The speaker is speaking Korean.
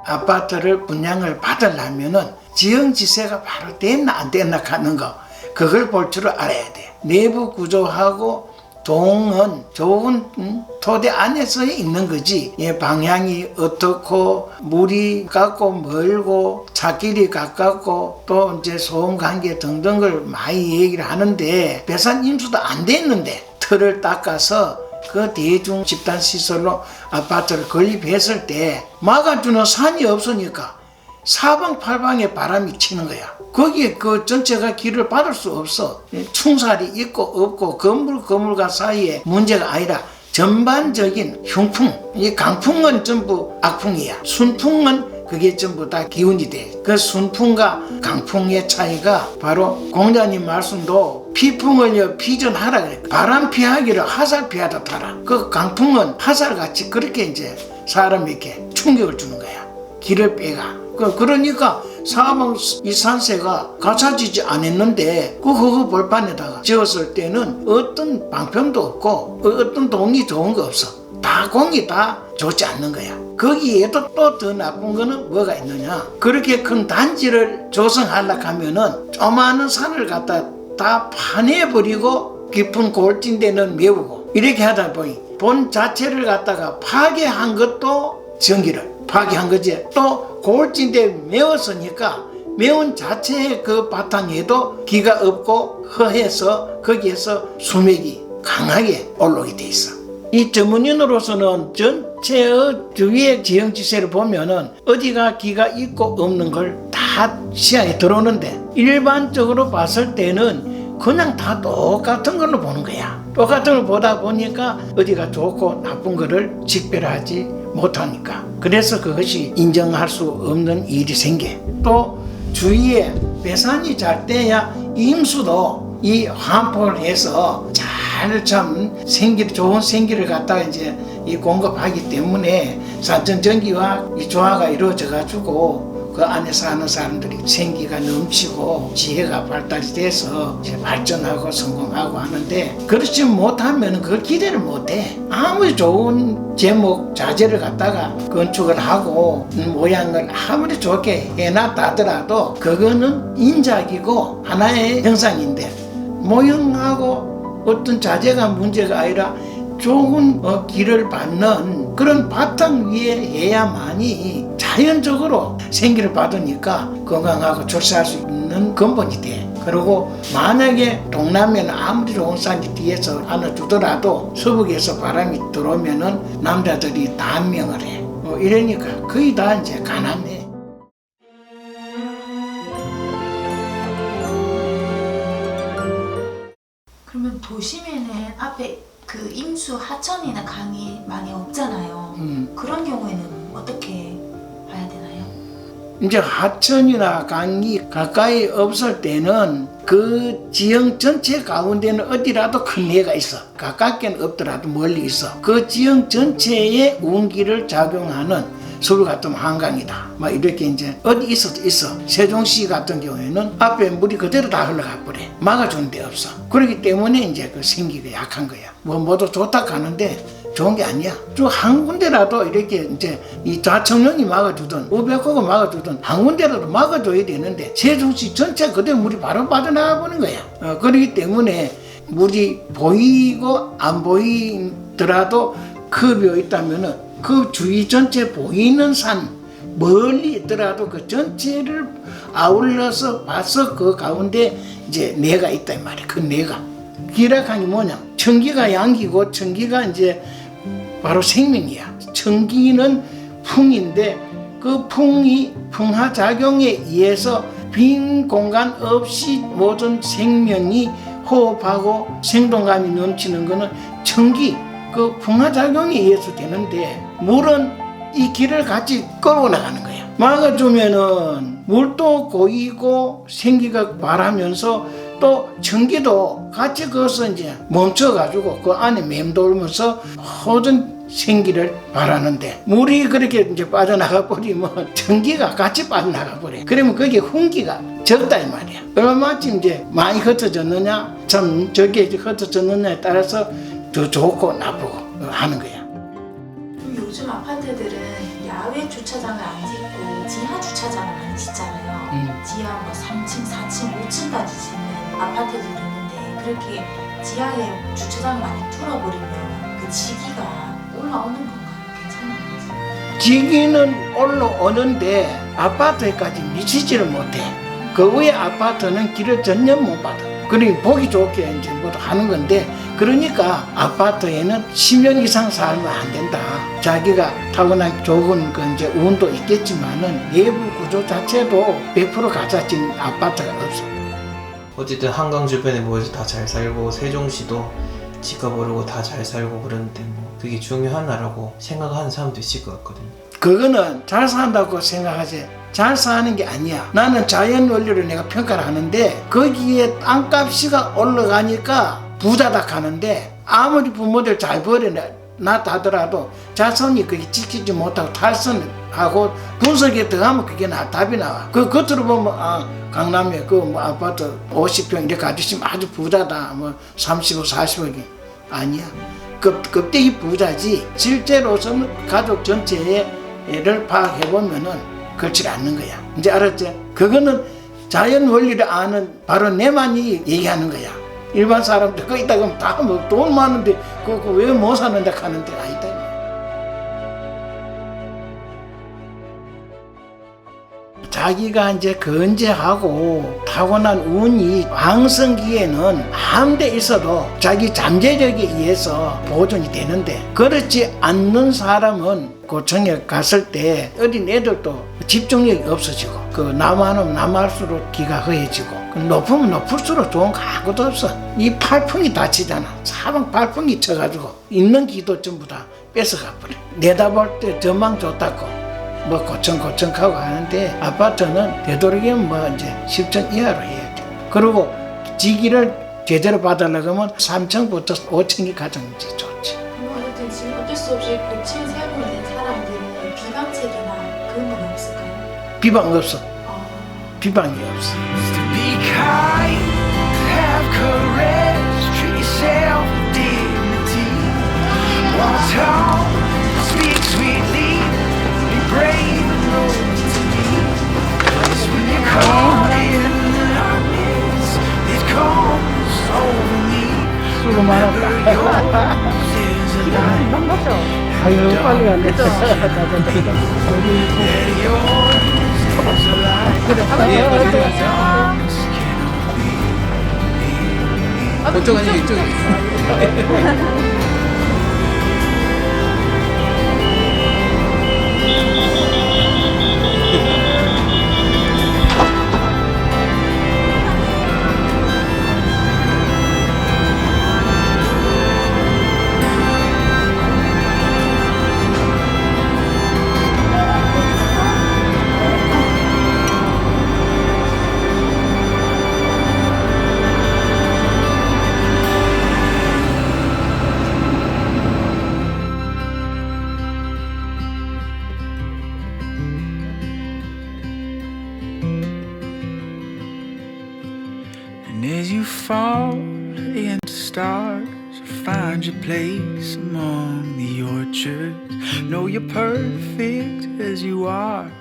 아파트를 분양을 받으려면은 지형지세가 바로 됐나 안 됐나 하는 거, 그걸 볼 줄 알아야 돼. 내부 구조하고 동은 좋은 토대 안에서 있는 거지. 방향이 어떻고, 물이 가깝고 멀고, 차길이 가깝고, 또 이제 소음관계 등등을 많이 얘기를 하는데, 배산 인수도 안 됐는데 틀을 닦아서 그 대중 집단시설로 아파트를 건립했을 때 막아주는 산이 없으니까 사방팔방에 바람이 치는 거야. 거기에 그 전체가 길을 받을 수 없어. 충살이 있고 없고 건물과 사이에 문제가 아니라 전반적인 흉풍. 이 강풍은 전부 악풍이야. 순풍은 그게 전부 다 기운이 돼. 그 순풍과 강풍의 차이가 바로 공자님 말씀도 피풍을 피전하라 그래. 바람 피하기를 화살 피하다 타라. 그 강풍은 화살같이 그렇게 이제 사람에게 충격을 주는 거야. 길을 빼가. 그러니까 사방 이 산세가 갖춰지지 않았는데 그 허허 벌판에다가 지었을 때는 어떤 방편도 없고 어떤 동이 좋은 거 없어. 다 공이 다 좋지 않는 거야. 거기에도 또 더 나쁜 거는 뭐가 있느냐. 그렇게 큰 단지를 조성하려고 하면은 조그마한 산을 갖다 다 파내버리고 깊은 골진대는 메우고 이렇게 하다 보니 본 자체를 갖다가 파괴한 것도 전기를 파괴한 거지. 또 골진대 메웠으니까 메운 자체의 그 바탕에도 기가 없고 허해서 거기에서 수맥이 강하게 올라오게 돼 있어. 이 전문인으로서는 전체의 주위의 지형지세를 보면은 어디가 기가 있고 없는 걸 다 시야에 들어오는데 일반적으로 봤을 때는 그냥 다 똑같은 걸로 보는 거야. 똑같은 걸 보다 보니까 어디가 좋고 나쁜 거를 직별하지 못하니까. 그래서 그것이 인정할 수 없는 일이 생겨. 또 주위에 배산이 잘 돼야 임수도 이 환포를 해서 잘 참 좋은 생기를 갖다가 이제 이 공급하기 때문에 산천전기와 이 조화가 이루어져 가지고 그 안에 사는 사람들이 생기가 넘치고 지혜가 발달이 돼서 이제 발전하고 성공하고 하는데, 그렇지 못하면 그걸 기대를 못해. 아무리 좋은 제목 자재를 갖다가 건축을 하고 모양을 아무리 좋게 해놨다 하더라도 그거는 인작이고 하나의 형상인데, 모형하고 어떤 자재가 문제가 아니라 좋은 길을 받는 그런 바탕 위에 해야만이 자연적으로 생기를 받으니까 건강하고 출세할 수 있는 근본이 돼. 그리고 만약에 동남에는 아무리 좋은 산이 뒤에서 안아주더라도 서북에서 바람이 들어오면은 남자들이 다 안명을 해. 이러니까 거의 다 이제 가난해. 그러면 도심에는 앞에 그 임수 하천이나 강이 많이 없잖아요. 그런 경우에는 어떻게 봐야 되나요? 이제 하천이나 강이 가까이 없을 때는 그 지형 전체 가운데는 어디라도 큰 해가 있어. 가깝게는 없더라도 멀리 있어. 그 지형 전체에 운기를 작용하는 서울 같으면 한강이다. 막 이렇게 이제 어디 있어도 있어. 세종시 같은 경우에는 앞에 물이 그대로 다 흘러가 버려. 막아주는 데 없어. 그렇기 때문에 이제 그 생기가 약한 거야. 모두 좋다 가는데 좋은 게 아니야. 쭉 한 군데라도 이렇게 이제 이 좌청룡이 막아주든 우백호가 막아주든 한 군데라도 막아줘야 되는데 세종시 전체 그대로 물이 바로 빠져나가 버는 거야. 그렇기 때문에 물이 보이고 안 보이더라도 급여 있다면은 그 주위 전체 보이는 산 멀리 있더라도 그 전체를 아울러서 봐서 그 가운데 이제 내가 있다 이 말이야. 그 내가 기락하니 뭐냐, 천기가 양기고 천기가 이제 바로 생명이야. 천기는 풍인데 그 풍이 풍화작용에 의해서 빈 공간 없이 모든 생명이 호흡하고 생동감이 넘치는 거는 천기, 그 풍화작용에 의해서 되는데, 물은 이 길을 같이 끌어나가는 거야. 막아주면은 물도 고이고 생기가 바라면서 또 전기도 같이 거기서 이제 멈춰가지고 그 안에 맴돌면서 모든 생기를 바라는데, 물이 그렇게 이제 빠져나가 버리면 전기가 같이 빠져나가 버려. 그러면 그게 훈기가 적다 이 말이야. 얼마만큼 이제 많이 흩어졌느냐, 참 적게 흩어졌느냐에 따라서 더 좋고 나쁘고 하는 거야. 요즘 아파트들은 야외 주차 주차장을 안 짓고 지하 주차장을 많이 짓잖아요. 지하 뭐 3층, 4층, 5층까지 짓는 아파트들이 있는데 그렇게 지하에 주차장을 많이 뚫어버리면 그 지기가 올라오는 건가요? 괜찮은 건지? 지기는 올라오는데 아파트에까지 미치지를 못해. 그 위에 아파트는 길을 전혀 못 받아. 그러니 보기 좋게 이제 뭐 하는 건데, 그러니까 아파트에는 10년 이상 살면 안 된다. 자기가 타고난 좋은 그 이제 운도 있겠지만은 내부 구조 자체도 100% 갖춰진 아파트가 없어. 어쨌든 한강 주변에 모여서 다 잘 살고 세종시도 집값 오르고 다 잘 살고 그러는데 뭐 그게 중요하나라고 생각하는 사람도 있을 것 같거든요. 그거는 잘 산다고 생각하지 잘 사는 게 아니야. 나는 자연 원리를 내가 평가를 하는데 거기에 땅값이가 올라가니까 부자다 하는데 아무리 부모들 잘 버려놨다더라도 자손이 그게 지키지 못하고 탈선하고 분석에 들어가면 그게 답이 나와. 그 겉으로 보면 강남에 그 뭐 아파트 50평 이렇게 가지시면 아주 부자다. 뭐 30억 40억이 아니야. 껍데기 부자지 실제로서는 가족 전체를 파악해보면은 그렇지 않는 거야. 이제 알았지? 그거는 자연 원리를 아는 바로 내만이 얘기하는 거야. 일반 사람들 거기다 그러면 다 뭐 돈 많은데 그거 왜 못 사는데 하는데 아니다. 자기가 이제 건재하고 타고난 운이 왕성기에는 아무데 있어도 자기 잠재력에 의해서 보존이 되는데, 그렇지 않는 사람은 고청에 갔을 때 어린 애들도 집중력이 없어지고, 그 남하면 남할수록 기가 허해지고, 높으면 높을수록 좋은 거 아무것도 없어. 이 팔풍이 다치잖아. 사방 팔풍이 쳐가지고 있는 기도 전부 다 뺏어가 버려. 내다볼 때 전망 좋다고 뭐 고청고청하고 하는데, 아파트는 되도록이면 뭐 이제 10층 이하로 해야 돼. 그리고 지기를 제대로 받으려고 하면 3층부터 5층이 가장 이제 좋지. 하여튼 지금 어쩔 수 없이 고층 살고 있는 사람들은 비방책이나 그런 건 없을까요? 비방 없어. 비방이 없어. To be kind, have courage, treat yourself with dignity. Walk tall, speak sweetly, be brave and loyal to me. 'Cause when you're caught in the darkness, it comes over me. 수고 많았다. Yours is a light. 아유 빨리 안 됐어. That yours is a light. 그쪽 아니고 이쪽이. And as you fall into stars, find your place among the orchards. Know you're perfect as you are.